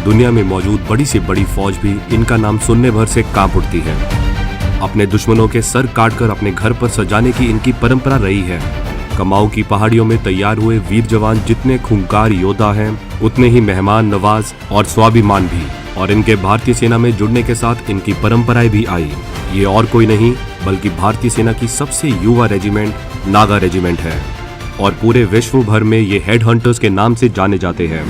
दुनिया में मौजूद बड़ी से बड़ी फौज भी इनका नाम सुनने भर से कांप उठती है। अपने दुश्मनों के सर काटकर अपने घर पर सजाने की इनकी परंपरा रही है। कमाऊ की पहाड़ियों में तैयार हुए वीर जवान जितने खूंखार योद्धा हैं, उतने ही मेहमान नवाज और स्वाभिमान भी। और इनके भारतीय सेना में जुड़ने के साथ इनकी परंपराएं भी आई। ये और कोई नहीं बल्कि भारतीय सेना की सबसे युवा रेजिमेंट नागा रेजिमेंट है और पूरे विश्व भर में ये हेड हंटर्स के नाम से जाने जाते हैं।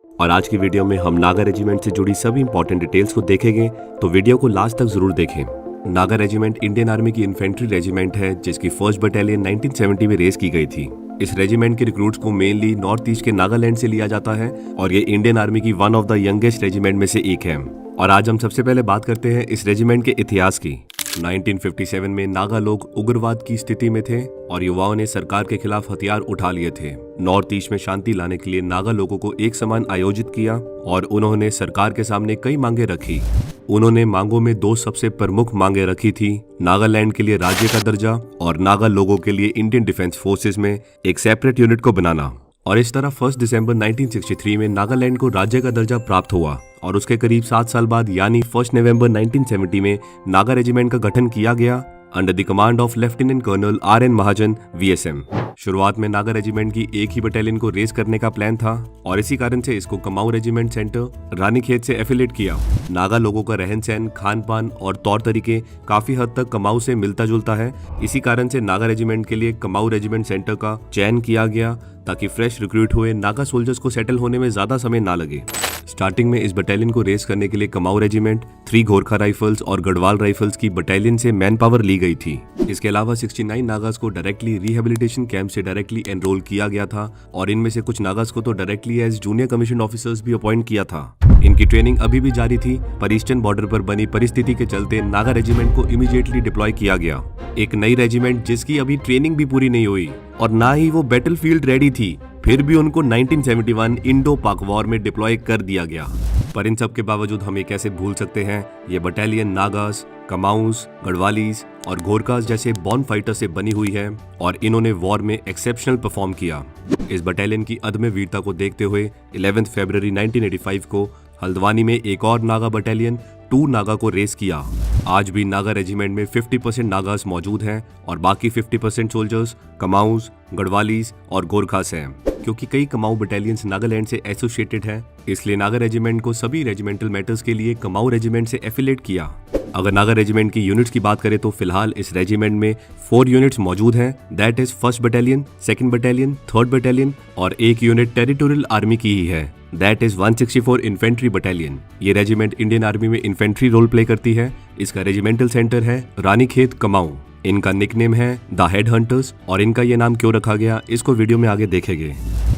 और आज की वीडियो में हम नागा रेजिमेंट से जुड़ी सभी इंपॉर्टेंट डिटेल्स को देखेंगे, तो वीडियो को लास्ट तक जरूर देखें। नागा रेजिमेंट इंडियन आर्मी की इन्फेंट्री रेजिमेंट है जिसकी फर्स्ट बटालियन 1970 में रेस की गई थी। इस रेजिमेंट के रिक्रूट्स को मेनली नॉर्थ ईस्ट के नागालैंड से लिया जाता है और ये इंडियन आर्मी की one of the youngest regiment में से एक है। और आज हम सबसे पहले बात करते हैं इस रेजिमेंट के इतिहास की। 1957 में नागा लोग उग्रवाद की स्थिति में थे और युवाओं ने सरकार के खिलाफ हथियार उठा लिए थे। नॉर्थ ईस्ट में शांति लाने के लिए नागा लोगों को एक समान आयोजित किया और उन्होंने सरकार के सामने कई मांगे रखी। उन्होंने मांगों में दो सबसे प्रमुख मांगे रखी थी, नागालैंड के लिए राज्य का दर्जा और नागा लोगों के लिए इंडियन डिफेंस फोर्सेस में एक सेपरेट यूनिट को बनाना। और इस तरह 1 दिसंबर 1963 में नागालैंड को राज्य का दर्जा प्राप्त हुआ और उसके करीब 7 साल बाद यानी 1 नवंबर 1970 में नागा रेजिमेंट का गठन किया गया under the command of lieutenant colonel RN Mahajan VSM। शुरुआत में नागा रेजिमेंट की एक ही बटालियन को रेस करने का प्लान था और इसी कारण से इसको कमाऊ रेजिमेंट सेंटर रानीखेत से एफिलेट किया। नागा लोगों का रहन सहन, खान पान और तौर तरीके काफी हद तक कमाऊ से मिलता जुलता है। इसी कारण से नागा रेजिमेंट के लिए कमाऊ रेजिमेंट सेंटर का चयन किया गया ताकि फ्रेश रिक्रूट हुए नागा सोल्जर्स को सेटल होने में ज्यादा समय ना लगे। स्टार्टिंग में इस बटालियन को रेस करने के लिए कमाऊ रेजिमेंट 3 गोरखा राइफल्स और गढ़वाल राइफल्स की बटालियन से मैन पावर ली गई थी। इसके अलावा 69 नागास को डायरेक्टली रिहेबिलिटेशन कैंप से डायरेक्टली एनरोल किया गया था और इनमें से कुछ नागास को तो directly as junior commission officers भी अपॉइंट किया था। इनकी ट्रेनिंग अभी भी जारी थी पर ईस्टर्न बॉर्डर पर बनी परिस्थिति के चलते नागा रेजिमेंट को इमीडिएटली डिप्लॉय किया गया। एक नई रेजिमेंट जिसकी अभी ट्रेनिंग भी पूरी नहीं हुई और ना ही वो बैटलफील्ड रेडी थी, फिर भी उनको 1971 इंडो पाक वॉर में डिप्लॉय कर दिया गया। पर इन सब के बावजूद हम ये कैसे भूल सकते हैं, ये बटालियन नागास, कमाऊस, गढ़वालीस और गोरखास जैसे बॉर्न फाइटर से बनी हुई है और इन्होंने वॉर में एक्सेप्शनल परफॉर्म किया। इस बटालियन की अदम्य वीरता को देखते हुए 11 फरवरी 1985 को हल्द्वानी में एक और नागा बटालियन 2 नागा को रेस किया। आज भी नागा रेजिमेंट में 50% नागास मौजूद हैं और बाकी 50% सोल्जर्स कमाऊस, गढ़वालीस और गोरखास हैं। क्योंकि कई कमाऊ बटालियंस नागालैंड से एसोसिएटेड हैं, इसलिए नागा रेजिमेंट को सभी रेजिमेंटल मैटर्स के लिए कमाऊ रेजिमेंट से एफिलेट किया। अगर नागा रेजिमेंट की यूनिट्स की बात करें तो फिलहाल इस रेजिमेंट में 4 यूनिट्स मौजूद हैं, that is 1st battalion, 2nd battalion, 3rd battalion और एक यूनिट टेरिटोरियल आर्मी की ही है, दैट इज 164 इन्फेंट्री बटालियन। ये रेजिमेंट इंडियन आर्मी में इन्फेंट्री रोल प्ले करती है। इसका रेजिमेंटल सेंटर है रानीखेत कमाऊ। इनका निकनेम है द हेड हंटर्स और इनका ये नाम क्यों रखा गया इसको वीडियो में आगे देखेंगे।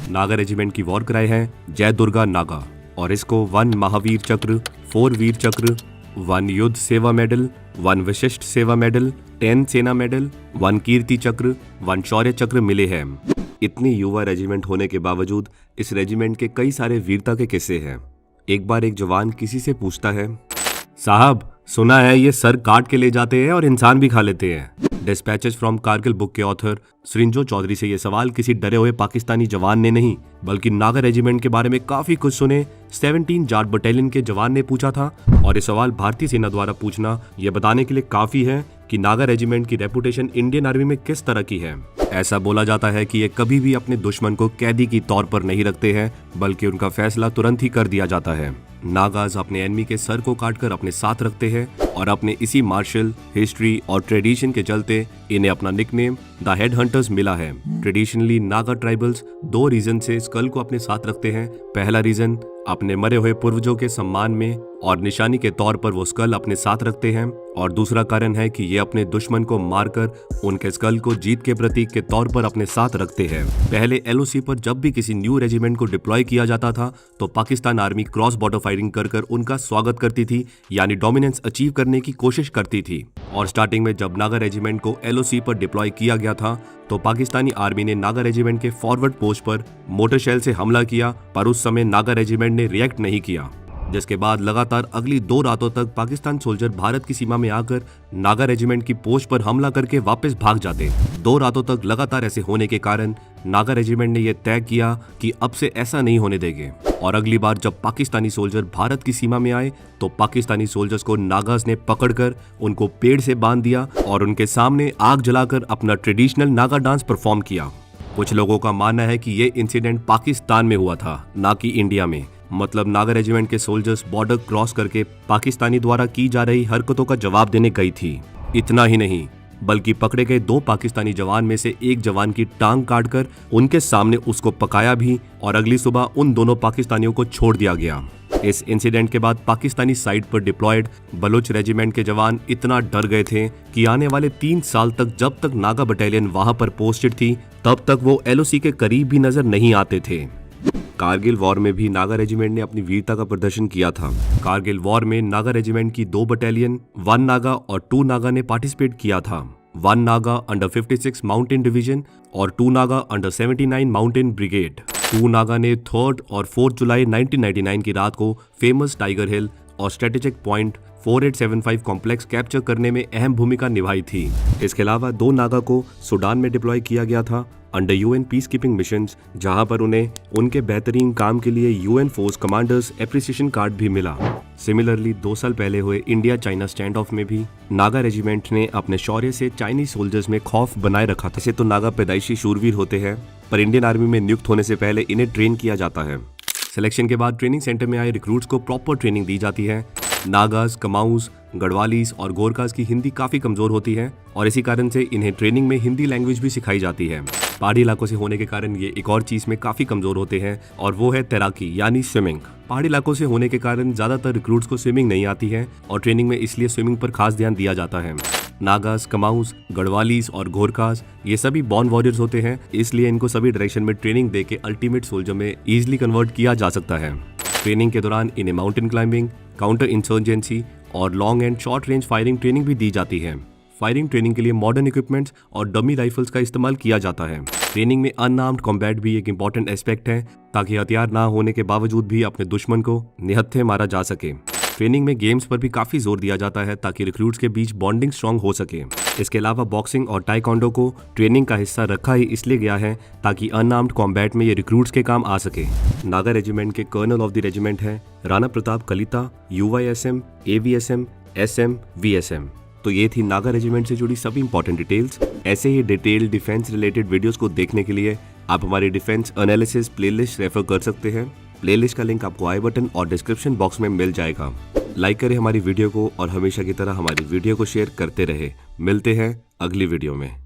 नागा रेजिमेंट की वॉर क्राई है जय दुर्गा नागा और इसको 1 महावीर चक्र, 4 वीर चक्र, 1 युद्ध सेवा मेडल, 1 विशिष्ट सेवा मेडल, 10 सेना मेडल, 1 कीर्ति चक्र, 1 शौर्य चक्र मिले हैं। इतनी युवा रेजिमेंट होने के बावजूद इस रेजिमेंट के कई सारे वीरता के किस्से हैं। एक बार एक जवान किसी से पूछता है, साहब सुना है ये सर काट के ले जाते हैं और इंसान भी खा लेते हैं। डिस्पैचेस फ्रॉम कारगिल बुक के ऑथर सृंजो चौधरी से ये सवाल किसी डरे हुए पाकिस्तानी जवान ने नहीं बल्कि नागा रेजिमेंट के बारे में काफी कुछ सुने 17 जाट बटालियन के जवान ने पूछा था। और ये सवाल भारतीय सेना द्वारा पूछना ये बताने के लिए काफी है कि नागा रेजिमेंट की रेपुटेशन इंडियन आर्मी में किस तरह की है। ऐसा बोला जाता है कि ये कभी भी अपने दुश्मन को कैदी की तौर पर नहीं रखते हैं बल्कि उनका फैसला तुरंत ही कर दिया जाता है। नागाज अपने एनिमी के सर को काटकर अपने साथ रखते हैं और अपने इसी मार्शल हिस्ट्री और ट्रेडिशन के चलते इन्हें अपना निकनेम द हेड हंटर्स मिला है। ट्रेडिशनली नागा ट्राइबल्स 2 रीजन से स्कल को अपने साथ रखते हैं। पहला रीजन अपने मरे हुए पूर्वजों के सम्मान में और निशानी के तौर पर वो स्कल अपने साथ रखते हैं और दूसरा कारण है कि ये अपने दुश्मन को मारकर उनके स्कल को जीत के प्रतीक के तौर पर अपने साथ रखते हैं। पहले LOC पर जब भी किसी न्यू रेजिमेंट को डिप्लॉय किया जाता था तो Pakistan army cross border firing कर उनका स्वागत करती थी, यानी डोमिनेंस अचीव करने की कोशिश करती थी। और स्टार्टिंग में जब नागा रेजिमेंट को LOC पर डिप्लॉय किया गया था तो पाकिस्तानी आर्मी ने नागा रेजिमेंट के फॉरवर्ड पोस्ट पर मोटर शेल से हमला किया, पर उस समय नागा रेजिमेंट ने रिएक्ट नहीं किया, जिसके बाद लगातार अगली 2 रातों तक पाकिस्तान सोल्जर भारत की सीमा में आकर नागा रेजिमेंट की पोस्ट पर हमला करके वापस भाग जाते। 2 रातों तक लगातार ऐसे होने के कारण नागा रेजिमेंट ने यह तय किया कि अब से ऐसा नहीं होने देंगे और अगली बार जब पाकिस्तानी सोल्जर भारत की सीमा में आए तो पाकिस्तानी सोल्जर्स को नागास ने पकड़कर उनको पेड़ से बांध दिया और उनके सामने आग जलाकर अपना ट्रेडिशनल नागा डांस परफॉर्म किया। कुछ लोगों का मानना है कि ये इंसिडेंट पाकिस्तान में हुआ था, ना कि इंडिया में। मतलब नागा रेजिमेंट के सोल्जर्स बॉर्डर क्रॉस करके पाकिस्तानी द्वारा की जा रही हरकतों का जवाब देने गई थी। इतना ही नहीं, बल्कि पकड़े गए 2 पाकिस्तानी जवान में से एक जवान की टांग काटकर उनके सामने उसको पकाया भी और अगली सुबह उन दोनों पाकिस्तानियों को छोड़ दिया गया। इस इंसिडेंट के बाद पाकिस्तानी साइड पर डिप्लॉयड बलूच रेजिमेंट के जवान इतना डर गए थे कि आने वाले 3 साल तक जब तक नागा बटालियन वहां पर पोस्टेड थी तब तक वो LOC के करीब भी नजर नहीं आते थे। कारगिल वॉर में भी नागा रेजिमेंट ने अपनी वीरता का प्रदर्शन किया था। कारगिल वॉर में नागा रेजिमेंट की 2 बटालियन 1 नागा और 2 नागा ने पार्टिसिपेट किया था। 1 नागा अंडर 56 माउंटेन डिवीजन और 2 Naga under 79 mountain brigade. 2 Naga ने 3 और 4 जुलाई 1999 की रात को फेमस टाइगर हिल और स्ट्रेटेजिक पॉइंट 4875 कॉम्प्लेक्स कैप्चर करने में अहम भूमिका निभाई थी। इसके अलावा 2 नागा को सूडान में डिप्लॉय किया गया था under UN peace keeping missions, जहां पर उन्हें उनके बेहतरीन काम के लिए UN force commanders appreciation card भी मिला। सिमिलरली 2 साल पहले हुए इंडिया चाइना स्टैंड ऑफ में भी नागा रेजिमेंट ने अपने शौर्य से चाइनीज सोल्जर्स में खौफ बनाए रखा था। ऐसे तो नागा पैदाइशी शूरवीर होते हैं, पर इंडियन आर्मी में नियुक्त होने से पहले इन्हें ट्रेन किया जाता है। सिलेक्शन के बाद ट्रेनिंग सेंटर में आए रिक्रूट्स को प्रॉपर ट्रेनिंग दी जाती है। नागास, कमाऊस, गढ़वालीस और गोरखास की हिंदी काफी कमजोर होती है और इसी कारण से इन्हें ट्रेनिंग में हिंदी लैंग्वेज भी सिखाई जाती है। पहाड़ी इलाकों से होने के कारण ये एक और चीज में काफी कमजोर होते हैं और वो है तैराकी यानी स्विमिंग। पहाड़ी इलाकों से होने के कारण ज्यादातर रिक्रूट्स को स्विमिंग नहीं आती है और ट्रेनिंग में इसलिए स्विमिंग पर खास ध्यान दिया जाता है। नागास, कमाऊस, गढ़वालीस और गोरखास ये सभी बॉर्न वॉरियर्स होते हैं, इसलिए इनको सभी डायरेक्शन में ट्रेनिंग देके अल्टीमेट सोल्जर में इजिली कन्वर्ट किया जा सकता है। ट्रेनिंग के दौरान इन्हें माउंटेन क्लाइंबिंग, काउंटर इंसर्जेंसी और long and short range firing training भी दी जाती है। फायरिंग ट्रेनिंग के लिए मॉडर्न इक्विपमेंट्स और डमी राइफल्स का इस्तेमाल किया जाता है। ट्रेनिंग में अनआर्म्ड कॉम्बैट भी एक इंपॉर्टेंट एस्पेक्ट है, ताकि हथियार ना होने के बावजूद भी अपने दुश्मन को निहत्थे मारा जा सके। ट्रेनिंग में गेम्स पर भी काफी जोर दिया जाता है ताकि रिक्रूट्स के बीच बॉन्डिंग स्ट्रांग हो सके। इसके अलावा बॉक्सिंग और टाइकोंडो को ट्रेनिंग का हिस्सा रखा ही इसलिए गया है ताकि अनआर्म्ड कॉम्बैट में ये रिक्रूट्स के काम आ सके। नागा रेजिमेंट के कर्नल ऑफ द रेजिमेंट है Rana Pratap Kalita, UYSM, AVSM, SM, VSM। तो ये थी नागा रेजिमेंट से जुड़ी सभी इंपॉर्टेंट डिटेल्स। ऐसे ही डिटेल डिफेंस रिलेटेड वीडियोस को देखने के लिए आप हमारी डिफेंस एनालिसिस प्लेलिस्ट रेफर कर सकते हैं। प्लेलिस्ट का लिंक आपको आई बटन और डिस्क्रिप्शन बॉक्स में मिल जाएगा। लाइक करें हमारी वीडियो को और हमेशा की तरह हमारी वीडियो को शेयर करते रहे। मिलते हैं अगली वीडियो में।